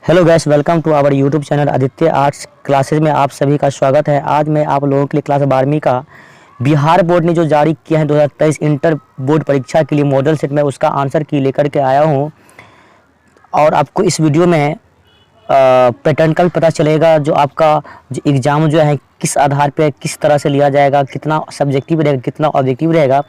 Hello guys, welcome to our YouTube channel Aditya arts classes में आप सभी का स्वागत है। आज मैं आप लोगों के लिए क्लास 12वीं का बिहार बोर्ड ने जो जारी किया है 2023 इंटर बोर्ड परीक्षा के लिए मॉडल सेट में उसका आंसर की लेकर के आया हूं। और आपको इस वीडियो में पैटर्न का भी पता चलेगा जो आपका जो एग्ज़ाम जो है किस आधार पर किस तरह से लिया जाएगा, कितना सब्जेक्टिव रहेगा, कितना ऑब्जेक्टिव रहेगा,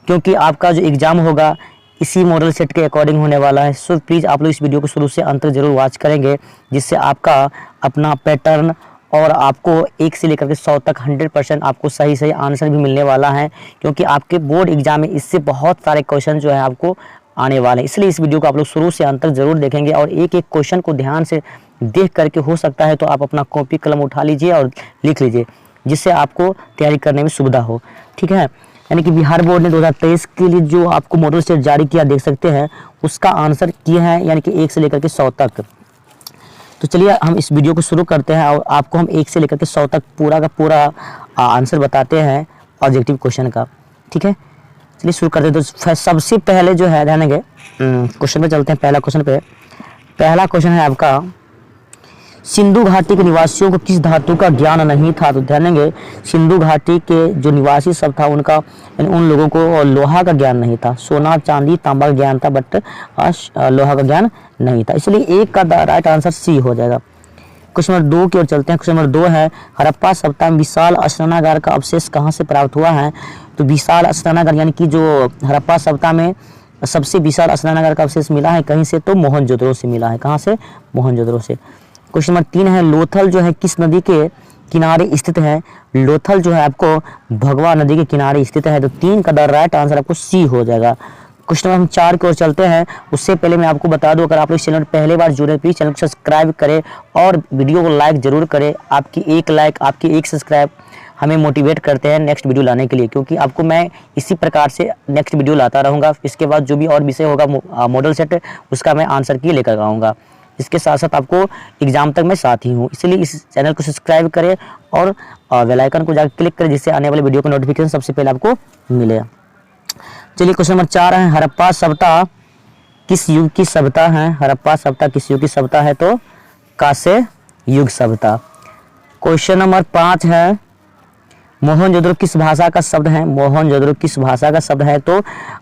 क्योंकि आपका जो एग्ज़ाम होगा इसी मॉडल सेट के अकॉर्डिंग होने वाला है। सो प्लीज़ आप लोग इस वीडियो को शुरू से अंत तक जरूर वॉच करेंगे, जिससे आपका अपना पैटर्न और आपको 1 से लेकर के 100 तक 100% आपको सही सही आंसर भी मिलने वाला है, क्योंकि आपके बोर्ड एग्जाम में इससे बहुत सारे क्वेश्चन जो है आपको आने वाले हैं। इसलिए इस वीडियो को आप लोग शुरू से अंत तक जरूर देखेंगे और एक एक क्वेश्चन को ध्यान से देख करके हो सकता है तो आप अपना कॉपी कलम उठा लीजिए और लिख लीजिए, जिससे आपको तैयारी करने में सुविधा हो। ठीक है, यानी कि बिहार बोर्ड ने 2023 के लिए जो आपको मॉडल सेट जारी किया देख सकते हैं, उसका आंसर किया है यानी कि 1 से लेकर के 100 तक। तो चलिए हम इस वीडियो को शुरू करते हैं और आपको हम 1 से लेकर के 100 तक पूरा का पूरा आंसर बताते हैं ऑब्जेक्टिव क्वेश्चन का। ठीक है, चलिए शुरू करते हैं। तो सबसे पहले जो है ध्यान देंगे क्वेश्चन पे चलते हैं। पहला क्वेश्चन पे पहला क्वेश्चन है आपका, सिंधु घाटी के निवासियों को किस धातु का ज्ञान नहीं था? तो ध्यान देंगे सिंधु घाटी के जो निवासी सब था उनका उन लोगों को लोहा का ज्ञान नहीं था। सोना चांदी तांबा का ज्ञान था, बट लोहा का ज्ञान नहीं था, इसलिए एक का राइट आंसर सी हो जाएगा। क्वेश्चन नंबर 2 की ओर चलते हैं। क्वेश्चन नंबर 2 है, हड़प्पा सभ्यता में विशाल स्नानागार का अवशेष कहाँ से प्राप्त हुआ है? तो विशाल स्नानागार यानी कि जो हड़प्पा सभ्यता में सबसे विशाल स्नानागार का अवशेष मिला है कहीं से, तो मोहनजोदड़ो से मिला है। कहाँ से? मोहनजोदड़ो से। क्वेश्चन नंबर 3 है, लोथल जो है किस नदी के किनारे स्थित है? लोथल जो है आपको भगवा नदी के किनारे स्थित है, तो 3 का राइट आंसर आपको सी हो जाएगा। क्वेश्चन नंबर 4 की ओर चलते हैं। उससे पहले मैं आपको बता दूं, अगर आप लोग चैनल पहले बार जुड़े प्लीज चैनल को सब्सक्राइब करें और वीडियो को लाइक जरूर करें। आपकी एक लाइक, आपकी एक सब्सक्राइब हमें मोटिवेट करते हैं नेक्स्ट वीडियो लाने के लिए, क्योंकि आपको मैं इसी प्रकार से नेक्स्ट वीडियो लाता रहूँगा। इसके बाद जो भी और विषय होगा मॉडल सेट, उसका मैं आंसर की लेकर आऊँगा। इसके साथ साथ आपको एग्जाम तक मैं साथ ही हूँ, इसलिए इस चैनल को सब्सक्राइब करें और बेल आइकन को जाकर क्लिक करें, जिससे आने वाले वीडियो का नोटिफिकेशन सबसे पहले आपको मिले। चलिए क्वेश्चन नंबर 4 है, हड़प्पा सभ्यता किस युग की सभ्यता है? हड़प्पा सभ्यता किस युग की सभ्यता है? तो कांस्य युग सभ्यता। क्वेश्चन नंबर 5 है, मोहनजोदड़ो किस भाषा का शब्द है? मोहनजोदड़ो किस भाषा का शब्द है? तो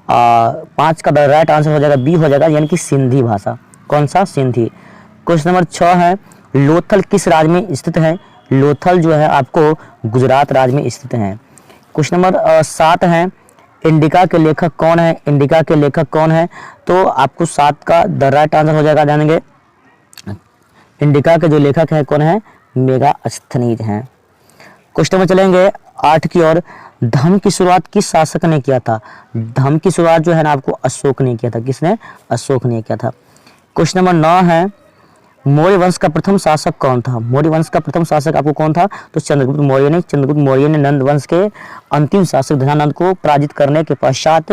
5 का राइट आंसर हो जाएगा बी हो जाएगा, यानी कि सिंधी भाषा। कौन सा? सिंधी। क्वेश्चन नंबर 6 है, लोथल किस राज्य में स्थित है? लोथल जो है आपको गुजरात राज्य में स्थित है। क्वेश्चन नंबर 7 है, इंडिका के लेखक कौन है? इंडिका के लेखक कौन है? तो आपको 7 का राइट आंसर हो जाएगा, जानेंगे इंडिका के जो लेखक है कौन है? मेगास्थनीज हैं। क्वेश्चन में चलेंगे 8 की ओर, धर्म की शुरुआत किस शासक ने किया था? धर्म की शुरुआत जो है ना आपको अशोक ने किया था। किसने? अशोक ने किया था। क्वेश्चन नंबर 9 है, मौर्य वंश का प्रथम शासक कौन था? मौर्य वंश का प्रथम शासक आपको कौन था? तो चंद्रगुप्त मौर्य ने। चंद्रगुप्त मौर्य ने नंद वंश के अंतिम शासक धनानंद को पराजित करने के पश्चात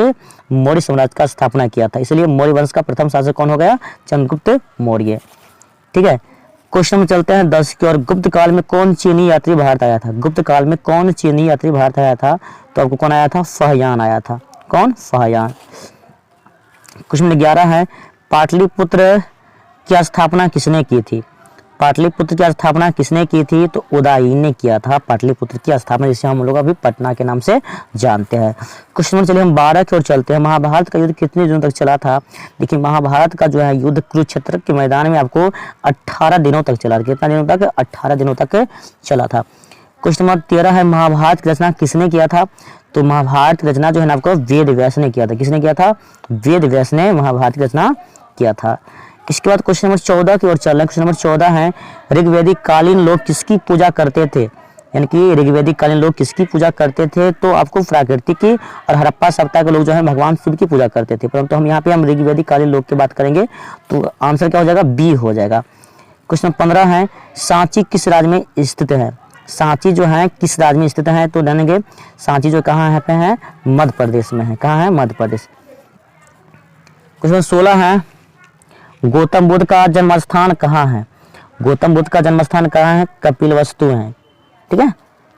मौर्य साम्राज्य का स्थापना किया था, इसलिए मौर्य वंश का प्रथम शासक कौन हो गया? चंद्रगुप्त मौर्य। ठीक है, क्वेश्चन में चलते हैं 10 की ओर, गुप्त काल में कौन चीनी यात्री भारत आया था? गुप्त काल में कौन चीनी यात्री भारत आया था? तो आपको कौन आया था? फाहियान आया था। कौन? फाहियान। क्वेश्चन नंबर 11 है, पाटलिपुत्र की स्थापना किसने की थी? पाटलिपुत्र की स्थापना किसने की थी? तो उदयन ने किया था पाटलिपुत्र की स्थापना, जिसे हम लोग अभी पटना के नाम से जानते हैं। क्वेश्चन नंबर चलिए हम 12 की ओर चलते हैं। महाभारत का युद्ध कितने दिनों तक चला था? देखिए महाभारत का जो है युद्ध कुरुक्षेत्र के मैदान में आपको 18 दिनों तक चला। कितना दिनों तक? 18 दिनों तक चला था। क्वेश्चन नंबर 13 है, महाभारत की रचना किसने किया था? तो महाभारत की रचना जो है ना आपको वेद व्यास ने किया था। किसने किया था? वेद व्यास ने महाभारत की रचना किया था। इसके बाद क्वेश्चन नंबर 14 की ओर चल रहे हैं। क्वेश्चन नंबर 14 है, ऋग्वैदिक कालीन लोग किसकी पूजा करते थे? यानी कि ऋग्वैदिक कालीन लोग किसकी पूजा करते थे? तो आपको प्राकृतिक की और हड़प्पा सभ्यता के लोग जो है भगवान शिव की पूजा करते थे, परंतु हम यहाँ पे हम ऋग्वैदिक कालीन लोग की बात करेंगे, तो आंसर क्या हो जाएगा? बी हो जाएगा। क्वेश्चन नंबर 15 है, सांची किस राज्य में स्थित है? सांची जो है किस राज्य में स्थित है? तो जानेंगे सांची जो कहाँ पे है? मध्य प्रदेश में है। कहाँ है? मध्य प्रदेश। क्वेश्चन 16 है, गौतम बुद्ध का जन्म स्थान कहाँ है? गौतम बुद्ध का जन्म स्थान कहाँ है? कपिलवस्तु है। ठीक है,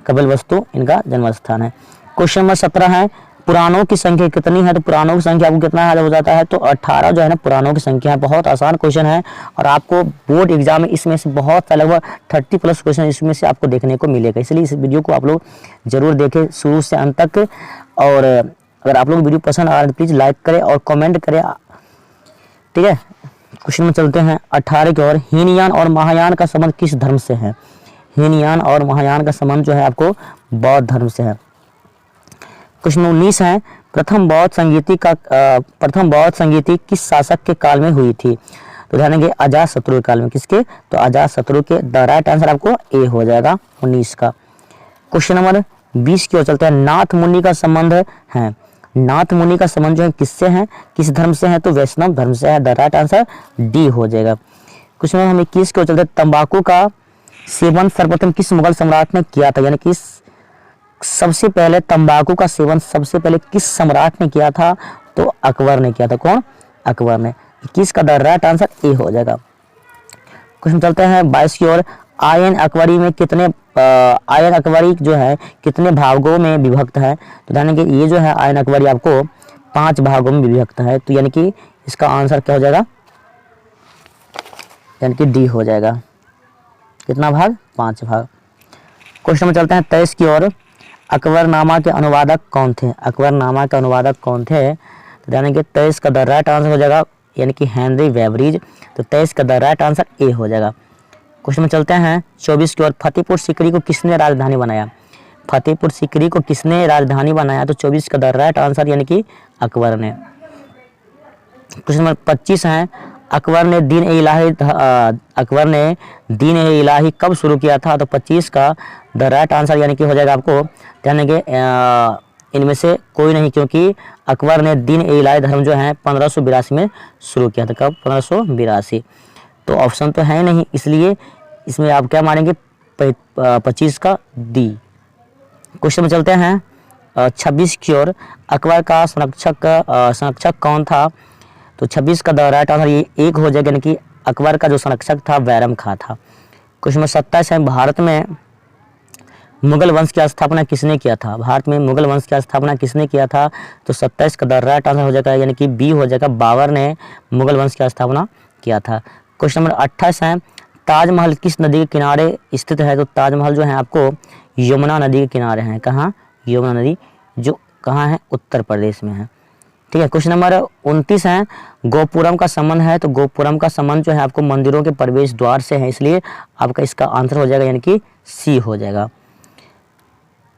कपिलवस्तु इनका जन्म स्थान है। क्वेश्चन नंबर 17 है, पुराणों की संख्या कितनी है, तो पुराणों की संख्या आपको कितना हो जाता है, तो 18 जो है ना पुराणों की संख्या है। बहुत आसान क्वेश्चन है और आपको बोर्ड एग्जाम में इसमें से बहुत लगभग 30+ क्वेश्चन इसमें से आपको देखने को मिलेगा। इसलिए इस वीडियो को आप लोग जरूर देखें शुरू से अंत तक। और अगर आप लोग वीडियो पसंद आ रहा है तो प्लीज़ लाइक करें और कमेंट करें, ठीक है। क्वेश्चन में चलते हैं 18 की ओर। हीनयान और महायान का संबंध किस धर्म से है? हीनयान और महायान का संबंध जो है आपको बौद्ध धर्म से है। क्वेश्चन 19 है, प्रथम बौद्ध संगीति किस शासक के काल में हुई थी? तो ध्यान देंगे अजातशत्रु के काल में। किसके? तो अजातशत्रु के। द राइट आंसर आपको ए हो जाएगा 19 का। क्वेश्चन नंबर 20 की ओर चलते हैं। नाथ मुनि का संबंध है, नाथ मुनि का संबंध जो है किससे है, किस धर्म से है? तो वैष्णव धर्म से है। द राइट आंसर डी हो जाएगा। क्वेश्चन नंबर 21 की ओर चलते हैं। तंबाकू का सेवन सर्वप्रथम किस मुगल सम्राट ने किया था? यानी कि सबसे पहले तंबाकू का सेवन सबसे पहले किस सम्राट ने किया था? तो अकबर ने किया था। कौन? अकबर ने। 21 का द राइट आंसर ए हो जाएगा। क्वेश्चन चलते हैं 22 की ओर। आयन अकबरी में कितने आयन अकबरी जो है कितने भागों में विभक्त है? तो ध्यान देंगे ये जो है आयन अकबरी आपको 5 भागों में विभक्त है। तो यानी कि इसका आंसर क्या हो जाएगा? यानी कि डी हो जाएगा। कितना भाग? 5 भाग। क्वेश्चन में चलते हैं 23 की ओर। अकबरनामा के अनुवादक कौन थे? अकबरनामा के अनुवादक कौन थे? तो ध्यान देंगे 23 का द राइट आंसर हो जाएगा यानी कि हेनरी वेबरिज। तो 23 का द राइट आंसर ए हो जाएगा। क्वेश्चन में चलते हैं 24 की ओर। फतेहपुर सीकरी को किसने राजधानी बनाया? फतेहपुर सीकरी को किसने राजधानी बनाया? तो 24 का द राइट आंसर यानी कि अकबर ने। क्वेश्चन नंबर 25 है। अकबर ने दीन ए इलाही कब शुरू किया था? तो 25 का द राइट आंसर यानी कि हो जाएगा आपको ध्यान देंगे इनमें से कोई नहीं, क्योंकि अकबर ने दीन ए इलाही धर्म जो है 1582 में शुरू किया था। कब? 1582। तो ऑप्शन तो है नहीं, इसलिए इसमें आप क्या मानेंगे? 25 का डी। क्वेश्चन में चलते हैं 26 की ओर। अकबर का संरक्षक कौन था? तो 26 का द राइट आंसर ये एक हो जाएगा यानी कि अकबर का जो संरक्षक था बैरम खां था। क्वेश्चन नंबर 27 है। भारत में मुगल वंश की स्थापना किसने किया था? भारत में मुगल वंश की स्थापना किसने किया था? तो 27 का द राइट आंसर हो जाएगा यानी कि बी हो जाएगा। बाबर ने मुगल वंश की स्थापना किया था। क्वेश्चन नंबर 28 है। ताजमहल किस नदी के किनारे स्थित है? तो ताजमहल जो है आपको यमुना नदी के किनारे हैं। कहाँ? यमुना नदी जो कहाँ है? उत्तर प्रदेश में है, ठीक है। क्वेश्चन नंबर 29 है। गोपुरम का संबंध है, तो गोपुरम का संबंध जो है आपको मंदिरों के प्रवेश द्वार से है, इसलिए आपका इसका आंसर हो जाएगा यानी कि सी हो जाएगा।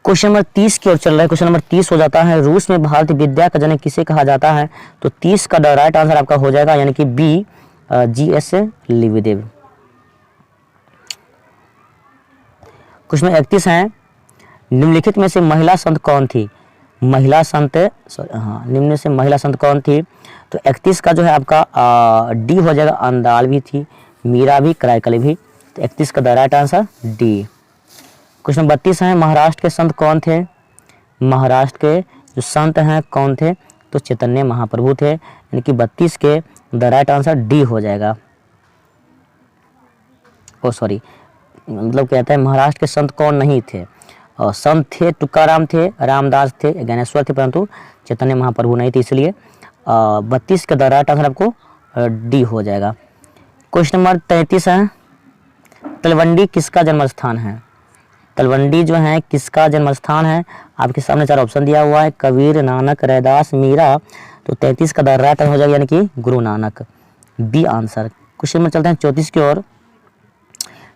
क्वेश्चन नंबर 30 की ओर चल रहा है। क्वेश्चन नंबर 30 हो जाता है। रूस में भारतीय विद्या का जनक किसे कहा जाता है? तो 30 का द राइट आंसर आपका हो जाएगा यानी कि बी G.S. लिविदेव। क्वेश्चन नंबर 31 है। निम्नलिखित में से महिला संत कौन थी? महिला संत निम्न से महिला संत कौन थी? तो 31 का जो है आपका डी हो जाएगा। अंदाल भी थी, मीरा भी, कराईकली भी। तो 31 का the right answer D. Question 32 है। महाराष्ट्र के संत कौन थे? महाराष्ट्र के जो संत हैं कौन थे? तो चैतन्य महाप्रभु थे, यानी कि 32 के द राइट आंसर डी हो जाएगा। मतलब कहता है महाराष्ट्र के संत कौन नहीं थे? और संत थे तुकाराम थे, रामदास थे, ज्ञानेश्वर थे, परंतु चैतन्य महाप्रभु नहीं थे, इसलिए 32 का द राइट आंसर आपको डी हो जाएगा। क्वेश्चन नंबर 33 है। तलवंडी किसका जन्म स्थान है? तलवंडी जो है किसका जन्म स्थान है? आपके सामने 4 ऑप्शन दिया हुआ है। कबीर, नानक, रैदास, मीरा। तो 33 का द राइट आंसर हो जाएगा यानी कि Guru Nanak, B answer. Question में चलते हैं 34 की ओर।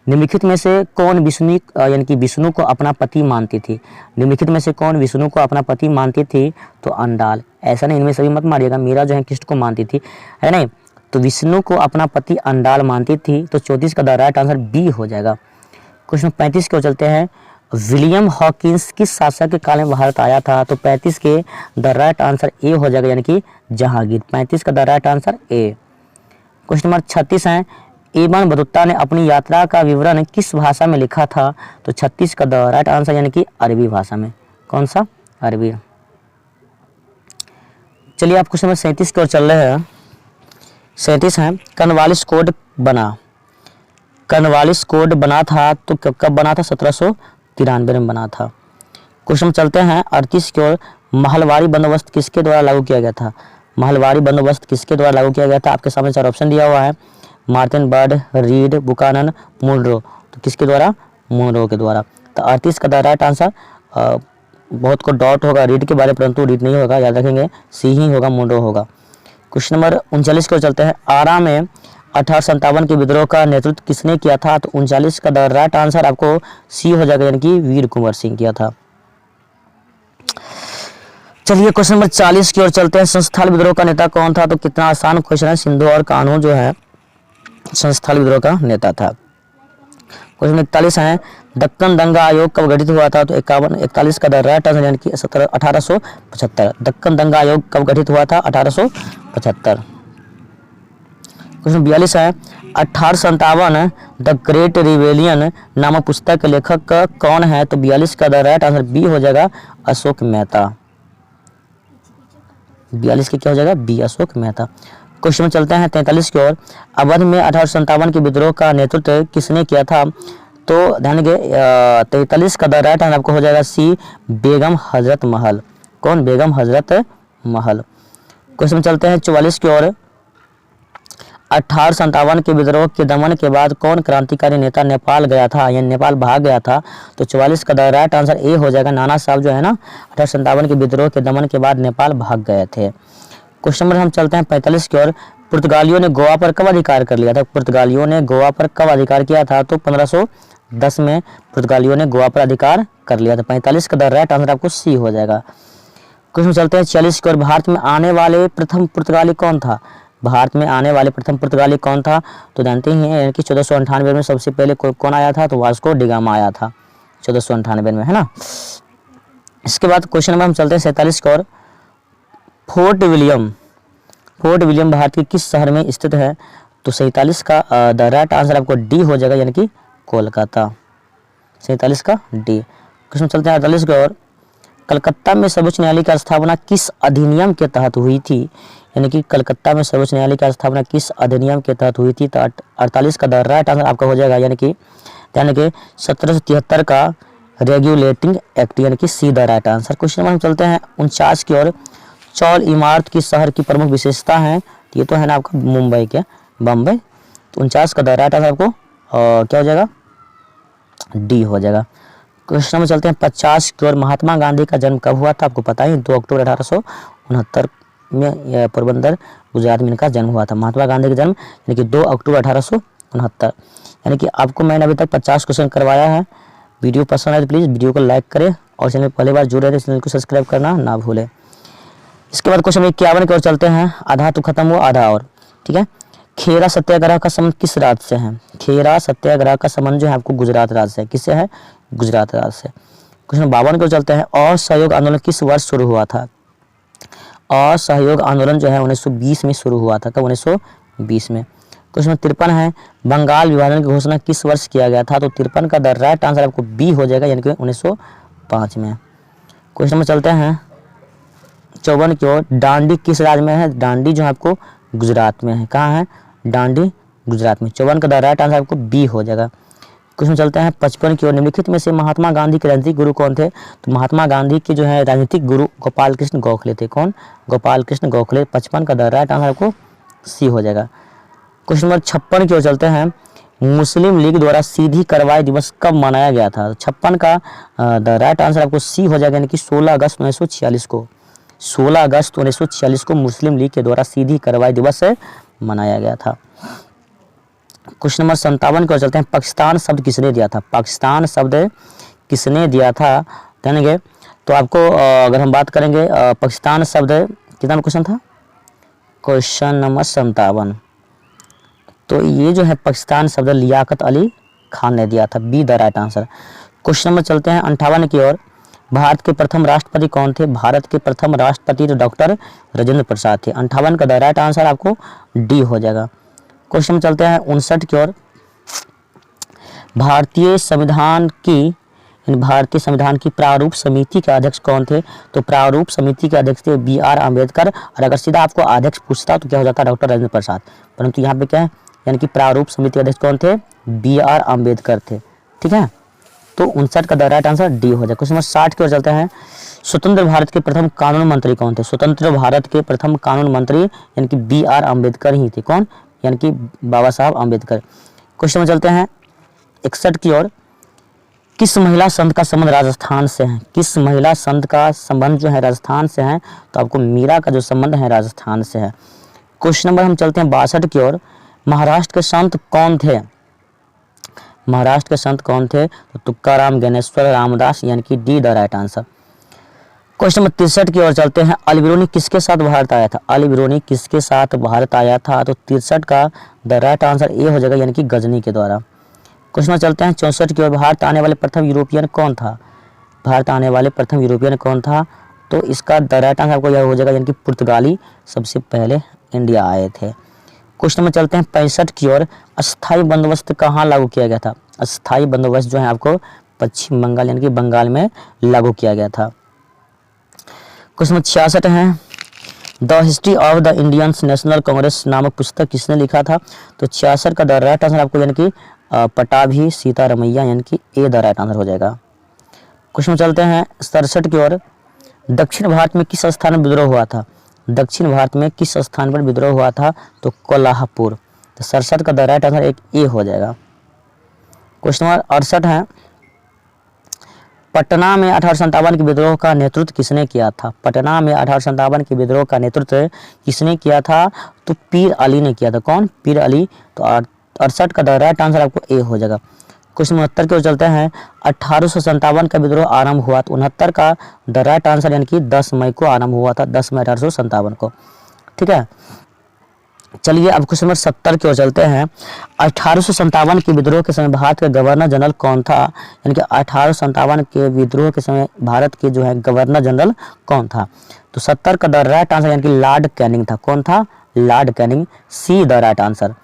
निम्नलिखित में से कौन विष्णु यानी कि विष्णु को अपना पति मानती थी? निम्नलिखित में से कौन विष्णु को अपना पति मानती थी? तो अंडाल। ऐसा नहीं, इनमें सभी मत मारिएगा। मीरा जो है कृष्ण को मानती थी, है नहीं? तो विष्णु को अपना पति अंडाल मानती थी। तो 34 का द राइट आंसर बी हो जाएगा। क्वेश्चन 35 की ओर चलते हैं। विलियम हॉकिंस किस शासक के काल में भारत आया था? तो 35 के द राइट आंसर ए हो जाएगा यानी कि जहांगीर। 35 का the right answer A. Question number 36 है। इब्न बतूता ने अपनी यात्रा का विवरण किस भाषा में लिखा था? तो 36 का द राइट आंसर यानी कि अरबी भाषा में। कौन सा? अरबी। चलिए आप क्वेश्चन नंबर 37 की ओर चल रहे हैं। 37 है। कॉर्नवालिस कोड बना। कॉर्नवालिस कोड बना था तो कब बना था? 1793 में बना था। क्वेश्चन चलते हैं 38 की ओर। महलवारी बंदोबस्त किसके द्वारा लागू किया गया था? महलवारी बंदोबस्त किसके द्वारा लागू किया गया था? आपके सामने 4 ऑप्शन दिया हुआ है, Martin Bird, Reid, Buchanan, Munro. तो किसके द्वारा? मुनरो के द्वारा। तो 38 का द राइट आंसर, बहुत को डाउट होगा रीड के बारे में, परंतु रीड नहीं होगा, याद रखेंगे सी ही होगा, मुनरो होगा। क्वेश्चन नंबर 39 को चलते हैं। आरा में 1857 के विद्रोह का नेतृत्व किसने किया था? तो 39 का द राइट आंसर आपको सी हो जाएगा, यानी कि वीर कुंवर सिंह किया था। चलिए क्वेश्चन नंबर 40 की ओर चलते हैं। संस्थाल विद्रोह का नेता कौन था? तो कितना आसान क्वेश्चन है। सिंधु और कान्हू जो है संस्थाल विद्रोह का नेता था। क्वेश्चन 41 है, दक्कन दंगा आयोग कब गठित हुआ था? तो 41 का द राइट आंसर, यानी कि 1875। दक्कन दंगा आयोग कब गठित हुआ था? 1875। क्वेश्चन 42 है, 1857 द ग्रेट रिवेलियन नामक पुस्तक के लेखक कौन है? तो 42 का द राइट आंसर बी हो जाएगा, अशोक मेहता। 42 के क्या हो जाएगा? बी, अशोक मेहता। क्वेश्चन में चलते हैं 43 की ओर। अवध में 1857 के विद्रोह का नेतृत्व किसने किया था? तो ध्यान देंगे 43 का द राइट आंसर आपको हो जाएगा सी, बेगम हजरत महल। कौन? बेगम हजरत महल। क्वेश्चन में चलते हैं 44 की ओर। 1857 के विद्रोह के दमन के बाद कौन क्रांतिकारी नेता नेपाल गया था, या नेपाल भाग गया था? तो 44 का द राइट आंसर ए हो जाएगा, नाना साहब जो है ना 1857 के विद्रोह के दमन के बाद नेपाल भाग गए थे। क्वेश्चन नंबर हम चलते हैं 45 की ओर। पुर्तगालियों ने गोवा पर कब अधिकार कर लिया था? पुर्तगालियों ने गोवा पर कब अधिकार किया था? तो 1510 में पुर्तगालियों ने गोवा पर अधिकार कर लिया था। 45 का द राइट आंसर आपको सी हो जाएगा। क्वेश्चन चलते हैं 46 की ओर। भारत में आने वाले प्रथम पुर्तगाली कौन था? भारत में आने वाले प्रथम पुर्तगाली कौन था? तो जानते ही हैं कि 1498 में सबसे पहले कौन आया था? तो वास्को डी गामा आया था 1498 में, है ना। इसके बाद क्वेश्चन नंबर हम चलते हैं 47 की ओर। फोर्ट विलियम भारत के किस शहर में स्थित है? तो 47 का द राइट आंसर आपको डी हो जाएगा, यानी कि कोलकाता। 47 का डी। क्वेश्चन चलते हैं 48 की ओर। कलकत्ता में सर्वोच्च न्यायालय की स्थापना किस अधिनियम के तहत हुई थी? यानी कि कलकत्ता में सर्वोच्च न्यायालय की स्थापना किस अधिनियम के तहत हुई थी? तो 48 का द राइट आंसर आपका हो जाएगा, यानी कि 1773 का रेगुलेटिंग एक्ट, यानी कि see the right answer. Question number हम चलते हैं 49 की ओर। चौल इमारत की शहर की प्रमुख विशेषता है? ये तो है ना आपका मुंबई के, बम्बई। तो 49 का द राइट आंसर आपको क्या हो जाएगा? डी हो जाएगा। क्वेश्चन में चलते हैं 50 की ओर। महात्मा गांधी का जन्म कब हुआ था? आपको पता है 2 अक्टूबर 1869 में पोरबंदर गुजरात में इनका जन्म हुआ था। महात्मा गांधी का जन्म यानी कि 2 अक्टूबर 1869। यानी कि आपको मैंने अभी तक 50 क्वेश्चन करवाया है। वीडियो पसंद आए तो प्लीज़ वीडियो को लाइक करें, और चैनल पहली बार जुड़ रहे थे चैनल को सब्सक्राइब करना ना भूलें। इसके बाद क्वेश्चन 51 की ओर चलते हैं। आधा तो खत्म हुआ, आधा और, ठीक है। खेरा सत्याग्रह का संबंध किस राज्य से है? खेरा सत्याग्रह का संबंध जो है आपको गुजरात राज्य से। किससे है? गुजरात राज्य से। क्वेश्चन 52 की ओर चलते हैं। असहयोग आंदोलन किस वर्ष शुरू हुआ था? असहयोग आंदोलन जो है 1920 में शुरू हुआ था। कब? 1920 में। क्वेश्चन 53 है। बंगाल विभाजन की घोषणा किस वर्ष किया गया था? तो 53 का द राइट आंसर आपको बी हो जाएगा, यानी कि 1905 में। क्वेश्चन में चलते हैं 54 की ओर। डांडी किस राज्य में है? डांडी जो है आपको गुजरात में है। कहाँ है? डांडी गुजरात में। 54 का द राइट आंसर आपको बी हो जाएगा। क्वेश्चन चलते हैं 55 की ओर। निम्नलिखित में से महात्मा गांधी के राजनीतिक गुरु कौन थे? तो महात्मा गांधी के जो है राजनीतिक गुरु गोपाल कृष्ण गोखले थे। कौन? गोपाल कृष्ण गोखले। 55 का द राइट आंसर आपको सी हो जाएगा। क्वेश्चन नंबर 56 की ओर चलते हैं। मुस्लिम लीग द्वारा सीधी कार्रवाई दिवस कब मनाया गया था? 56 का द राइट आंसर आपको सी हो जाएगा, यानी कि 16 अगस्त 1946 को। 16 अगस्त 1946 को मुस्लिम लीग के द्वारा सीधी कार्रवाई दिवस मनाया गया था। क्वेश्चन नंबर 57 को चलते हैं। पाकिस्तान शब्द किसने दिया था? पाकिस्तान शब्द किसने दिया था? जानेंगे तो आपको अगर हम बात करेंगे पाकिस्तान शब्द कितना क्वेश्चन था? Question number 57। तो ये जो है पाकिस्तान शब्द लियाकत अली खान ने दिया था, be the right answer. Question number चलते हैं 58 की ओर। भारत के प्रथम राष्ट्रपति कौन थे? भारत के प्रथम राष्ट्रपति तो डॉक्टर राजेंद्र प्रसाद थे। 58 का द राइट आंसर आपको डी हो जाएगा। क्वेश्चन में चलते हैं 59 की ओर। भारतीय संविधान की प्रारूप समिति के अध्यक्ष कौन थे? तो प्रारूप समिति के अध्यक्ष थे बी.आर. अम्बेडकर। और अगर सीधा आपको अध्यक्ष पूछता तो क्या हो जाता? डॉक्टर राजेंद्र प्रसाद। परंतु यहाँ पे क्या है, यानी कि प्रारूप समिति के अध्यक्ष कौन थे? बी.आर. अम्बेडकर थे, ठीक है। तो 59 का द राइट आंसर डी हो जाए। क्वेश्चन नंबर 60 की ओर चलते हैं। स्वतंत्र भारत के प्रथम कानून मंत्री कौन थे? स्वतंत्र भारत के प्रथम कानून मंत्री यानी कि BR अम्बेडकर ही थे। कौन? यानी कि बाबा साहब अम्बेडकर। क्वेश्चन में चलते हैं 61 की ओर। किस महिला संत का संबंध राजस्थान से है? किस महिला संत का संबंध जो है राजस्थान से है? तो आपको मीरा का जो संबंध है राजस्थान से है। क्वेश्चन नंबर हम चलते हैं 62 की ओर। महाराष्ट्र के संत कौन थे? महाराष्ट्र के संत कौन थे? तो तुकाराम, ज्ञानेश्वर, रामदास यानी कि D the right answer. Question number 63 की ओर चलते हैं। अल बिरूनी किसके साथ भारत आया था? अल बिरूनी किसके साथ भारत आया था? तो 63 का द राइट आंसर ए हो जाएगा यानी कि गजनी के द्वारा। क्वेश्चन में चलते हैं 64 की ओर। भारत आने वाले प्रथम यूरोपियन कौन था? भारत आने वाले प्रथम यूरोपियन कौन था? तो इसका द राइट आंसर आपको यह हो जाएगा यानी कि पुर्तगाली सबसे पहले इंडिया आए थे। क्वेश्चन में चलते हैं 65 की ओर। अस्थायी बंदोबस्त कहाँ लागू किया गया था? अस्थायी बंदोबस्त जो है आपको पश्चिम बंगाल यानी कि बंगाल में लागू किया गया था। क्वेश्चन में 66 है। The history of the Indian national Congress नामक पुस्तक किसने लिखा था? तो 66 का द राइट आंसर आपको यानी कि पटाभी सीतारमैया यानी कि ए द राइट आंसर हो जाएगा। क्वेश्चन में चलते हैं 67 की ओर। दक्षिण भारत में किस स्थान में विद्रोह हुआ था? दक्षिण भारत में किस स्थान पर विद्रोह हुआ था? तो कोल्हापुर। तो 67 का द राइट आंसर एक ए हो जाएगा। क्वेश्चन नंबर 68 है। पटना में 1857 के विद्रोह का नेतृत्व किसने किया था? पटना में 1857 के विद्रोह का नेतृत्व किसने किया था? तो पीर अली ने किया था। कौन? पीर अली। तो 68 का द राइट आंसर आपको ए हो जाएगा। क्वेश्चन 69 की ओर चलते हैं। 1857 का विद्रोह आरंभ हुआ तो 69 का द राइट आंसर यानी कि 10 मई को आरंभ हुआ था। 10 मई 1857 को। ठीक है, चलिए अब क्वेश्चन नंबर 70 की ओर चलते हैं। 1857 के विद्रोह के समय भारत के गवर्नर जनरल कौन था? यानी कि 1857 के विद्रोह के समय भारत के जो है गवर्नर जनरल कौन था? तो 70 का द राइट आंसर यानी कि लॉर्ड कैनिंग था। कौन था? Lord Canning, see the right answer.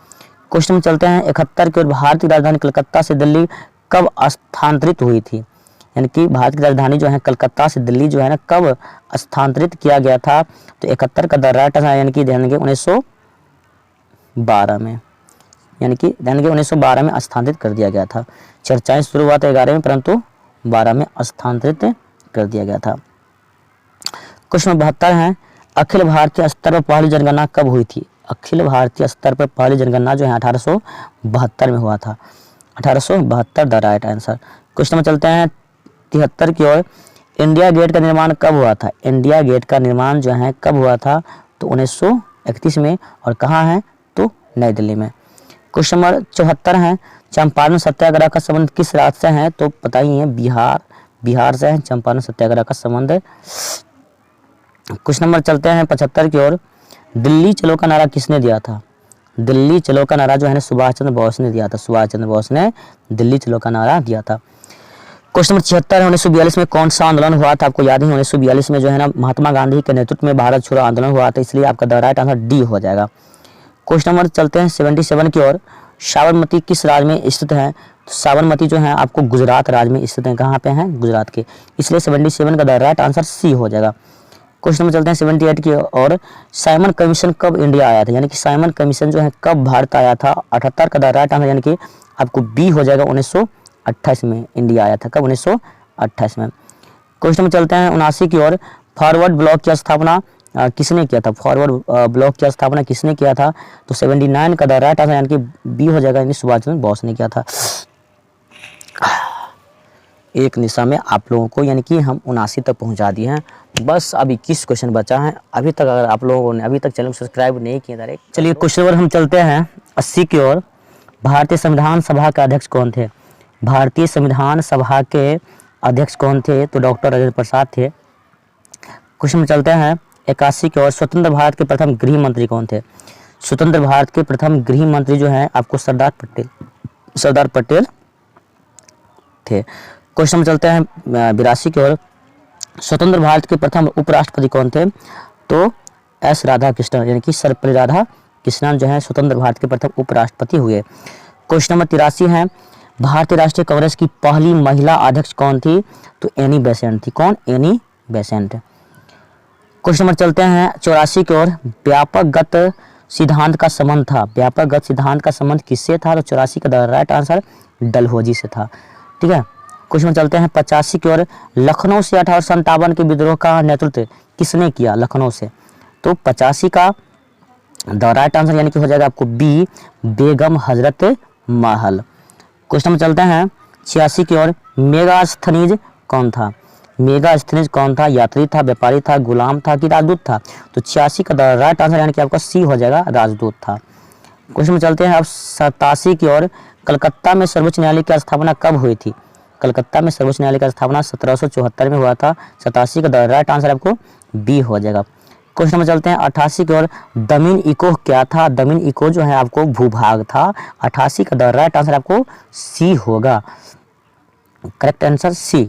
Question में चलते हैं 71 की ओर। भारत की राजधानी कलकत्ता से दिल्ली कब स्थानांतरित हुई थी? यानी कि भारत की राजधानी जो है कलकत्ता से दिल्ली जो है ना कब स्थानांतरित किया गया था? तो 71 का द राइट आंसर यानी कि 1912 में, यानी कि 1912 में स्थानांतरित कर दिया गया था। चर्चाएं शुरू हुआ था 11 में परंतु 12 में स्थानांतरित कर दिया गया था। क्वेश्चन 72 है। अखिल भारतीय स्तर पर पहली जनगणना कब हुई थी? अखिल भारतीय स्तर पर पहली जनगणना जो है 1872 में हुआ था। 1872 द राइट आंसर। क्वेश्चन में चलते हैं 73 की ओर। इंडिया गेट का निर्माण कब हुआ था? इंडिया गेट का निर्माण जो है कब हुआ था? तो 1931 में। और कहाँ है? तो नई दिल्ली में। क्वेश्चन नंबर 74 है। चंपारण सत्याग्रह का संबंध किस राज्य से है? तो पता ही है बिहार से है चंपारण सत्याग्रह का संबंध। क्वेश्चन नंबर चलते हैं 75 की ओर। दिल्ली चलो का नारा किसने दिया था? दिल्ली चलो का नारा जो है ना सुभाष चंद्र बोस ने दिया था। सुभाष चंद्र बोस ने दिल्ली चलो का नारा दिया था। क्वेश्चन नंबर 76 है। 1942 में कौन सा आंदोलन हुआ था? आपको याद है 1942 में जो है ना महात्मा गांधी के नेतृत्व में भारत छोड़ो आंदोलन हुआ था, इसलिए आपका द राइट आंसर डी हो जाएगा। क्वेश्चन नंबर चलते हैं 77 की ओर। साबरमती किस राज्य में स्थित है? तो साबरमती जो है आपको गुजरात राज्य में स्थित है। कहाँ पे है? गुजरात के, इसलिए 77 का द राइट आंसर सी हो जाएगा। क्वेश्चन नंबर चलते हैं 78 की ओर। साइमन कमीशन कब इंडिया आया था? यानी कि साइमन कमीशन जो है कब भारत आया था? 78 का द राइट आंसर यानी कि आपको बी हो जाएगा। 1928 में इंडिया आया था। कब? 1928 में। क्वेश्चन में चलते हैं 79 की ओर। फॉरवर्ड ब्लॉक की स्थापना किसने किया था? फॉरवर्ड ब्लॉक की स्थापना किसने किया था? तो 79 का द राइट आंसर यानी कि बी हो जाएगा, यानी सुभाष चंद्र बोस ने किया था। एक निशा में आप लोगों को यानी कि हम 79 तक पहुंचा दिए हैं। बस अब 21 क्वेश्चन बचा है। अभी तक अगर आप लोगों ने अभी तक चैनल को सब्सक्राइब नहीं किया डायरेक्ट, चलिए क्वेश्चन नंबर हम चलते हैं 80 की ओर। भारतीय संविधान सभा के अध्यक्ष कौन थे? भारतीय संविधान सभा के अध्यक्ष कौन थे? तो डॉक्टर राजेंद्र प्रसाद थे। क्वेश्चन में चलते हैं 81 की ओर। स्वतंत्र भारत के प्रथम गृह मंत्री कौन थे? स्वतंत्र भारत के प्रथम गृह मंत्री जो है आपको सरदार पटेल थे। क्वेश्चन में चलते हैं 82 की ओर। स्वतंत्र भारत के प्रथम उपराष्ट्रपति कौन थे? तो एस राधाकृष्णन, यानी कि सर्वपल्ली राधाकृष्णन जो है स्वतंत्र भारत के प्रथम उपराष्ट्रपति हुए। क्वेश्चन नंबर 83 है। भारतीय राष्ट्रीय कांग्रेस की पहली महिला अध्यक्ष कौन थी? तो एनी बेसेंट थी। कौन? Annie Besant. क्वेश्चन नंबर चलते हैं 84 की ओर। व्यापकगत सिद्धांत का संबंध था। व्यापकगत सिद्धांत का संबंध किससे था? तो 84 का द राइट आंसर डलहौजी से था। ठीक है, क्वेश्चन में चलते हैं 85 की ओर। लखनऊ से 1857 के विद्रोह का नेतृत्व किसने किया लखनऊ से? तो 85 का द राइट आंसर यानी कि हो जाएगा आपको बी, बेगम हजरत महल। क्वेश्चन में चलते हैं 86 की ओर। मेगास्थनीज कौन था? मेगास्थनीज कौन था? यात्री था, व्यापारी था, गुलाम था कि राजदूत था? तो 86 का द राइट आंसर यानी कि आपका सी हो जाएगा, राजदूत था। क्वेश्चन में चलते हैं अब 87 की ओर। कलकत्ता में सर्वोच्च न्यायालय की स्थापना कब हुई थी? कलकत्ता में सर्वोच्च न्यायालय की स्थापना 1774 में हुआ था। 87 का द राइट आंसर आपको बी हो जाएगा। क्वेश्चन में चलते हैं 88 की ओर। दमिन इको क्या था? दमिन इको जो है आपको भूभाग था। 88 का द राइट आंसर आपको सी होगा, करेक्ट आंसर सी।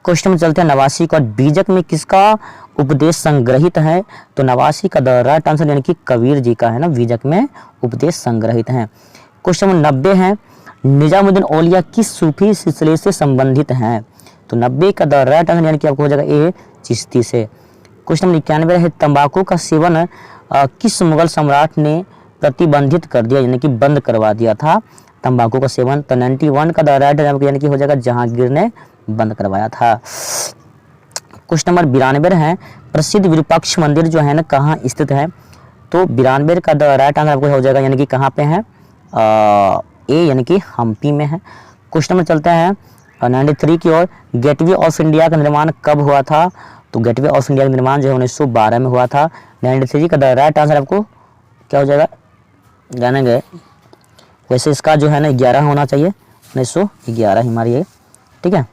क्वेश्चन में चलते हैं 89 का। बीजक में किसका उपदेश संग्रहित है? तो 89 का द राइट आंसर यानी कि कबीर जी का है ना, बीजक में उपदेश संग्रहित है। क्वेश्चन में 90 है। निजामुद्दीन औलिया किस सूफी सिलसिले से संबंधित हैं? तो 90 का द राइट आंसर यानी कि आपको हो जाएगा ए, चिश्ती से। क्वेश्चन नंबर 91 है। तंबाकू का सेवन किस मुगल सम्राट ने प्रतिबंधित कर दिया यानी कि बंद करवा दिया था तंबाकू का सेवन? तो 91 का द राइट आंसर यानी कि हो जाएगा जहांगीर ने बंद करवाया था। क्वेश्चन नंबर 92 है। प्रसिद्ध विरूपाक्ष मंदिर जो है ना कहाँ स्थित है? तो 92 का द राइट आंसर आपको हो जाएगा यानी कि कहाँ पे है, ए यानी कि हम्पी में है। क्वेश्चन नंबर चलते हैं 93 की ओर। गेटवे ऑफ इंडिया का निर्माण कब हुआ था? तो गेटवे ऑफ इंडिया का निर्माण जो है 1912 में हुआ था। 93 का द राइट आंसर आपको क्या हो जाएगा, जानेंगे वैसे इसका जो है ना 11 होना चाहिए, 1911 हमारी है, ठीक है।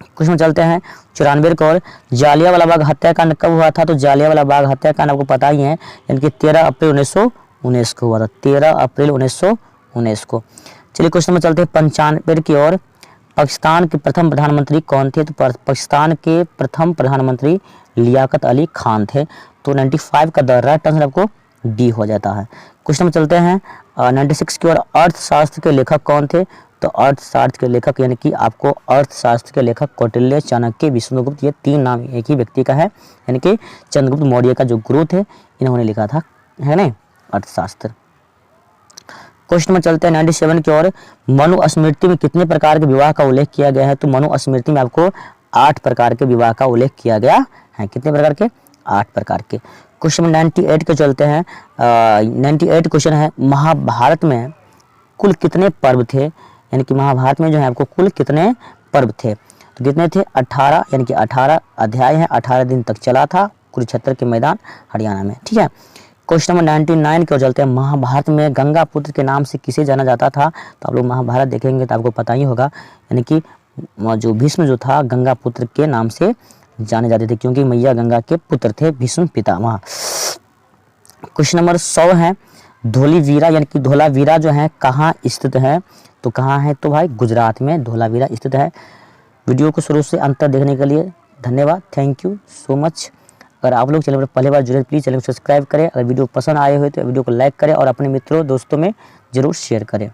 क्वेश्चन चलते हैं 94 की ओर। जालियांवाला बाग हत्याकांड कब हुआ था? तो जालियांवाला बाग हत्याकांड आपको पता ही है यानी कि 13 अप्रैल 1919 को हुआ था, 13 अप्रैल 1919 को। चलिए क्वेश्चन में चलते हैं 95 की ओर। पाकिस्तान के प्रथम प्रधानमंत्री कौन थे? तो पाकिस्तान के प्रथम प्रधानमंत्री लियाकत अली खान थे। तो 95 का द राइट आंसर आपको डी हो जाता है। क्वेश्चन में चलते हैं 96 की ओर। अर्थशास्त्र के लेखक कौन थे? तो अर्थशास्त्र के लेखक यानी कि आपको अर्थशास्त्र के लेखक कौटिल्य, चाणक्य, विष्णुगुप्त, ये तीन नाम एक ही व्यक्ति का है यानी कि चंद्रगुप्त मौर्य का जो गुरु थे इन्होंने लिखा था, है ना, अर्थशास्त्र। क्वेश्चन में चलते हैं 97 की ओर। मनुस्मृति में कितने प्रकार के विवाह का उल्लेख किया गया है? तो मनुस्मृति में आपको 8 प्रकार के विवाह का उल्लेख किया गया है। कितने प्रकार के? 8 प्रकार के। क्वेश्चन में 98 के चलते हैं 98 क्वेश्चन है। महाभारत में कुल कितने पर्व थे? यानी कि महाभारत में जो है आपको कुल कितने पर्व थे? तो कितने थे? 18 यानी कि 18 अध्याय है, 18 दिन तक चला था कुरुक्षेत्र के मैदान हरियाणा में, ठीक है। क्वेश्चन नंबर 99 की ओर चलते हैं। महाभारत में गंगा पुत्र के नाम से किसे जाना जाता था? तो आप लोग महाभारत देखेंगे तो आपको पता ही होगा यानी कि जो भीष्म जो था गंगा पुत्र के नाम से जाने जाते थे क्योंकि मैया गंगा के पुत्र थे भीष्म पितामह। क्वेश्चन नंबर 100 है। धोलावीरा यानी कि धोलावीरा जो है कहाँ स्थित है? तो कहाँ है? तो भाई गुजरात में धोलावीरा स्थित है। वीडियो को शुरू से अंत तक देखने के लिए धन्यवाद, थैंक यू सो मच। अगर आप लोग चैनल पर पहली बार जुड़े प्लीज़ चैनल को सब्सक्राइब करें। अगर वीडियो पसंद आए हुए तो वीडियो को लाइक करें और अपने मित्रों दोस्तों में ज़रूर शेयर करें।